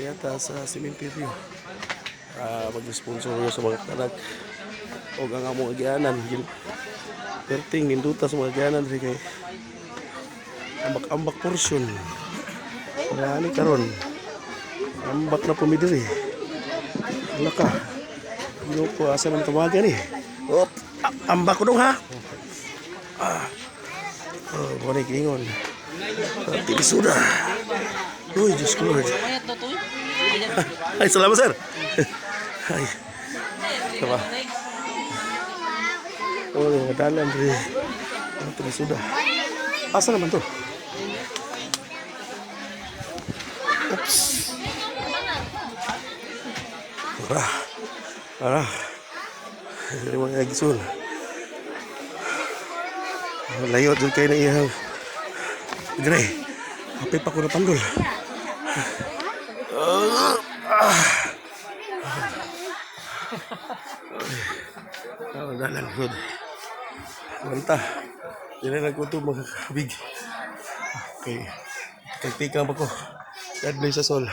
yata sa sementeryo. Mag-sponsor sa mga talag o ang among agyanan. Perting ninduta sa mga agyanan kay ambak-ambak porsyon. Ani karon ambak na pumidiri. Wala ka. Ano ko asa ng tawagan eh. Oh, ambak ko dong ha. Bonek ingon. Tili sudah. Uy, Diyos ko Lord. Ay, salamat sir. Ay. Sama. Oh, dalan rin. Tili sudah. Asa naman to? Oops. Ini mga gisul. Layo dyan kayo na ihaw. Gre, hapit pa ko na pandol. Dalan good. Manta. Hindi na ko ito magkakabig. Okay. Kagpika pa ko. God bless us all.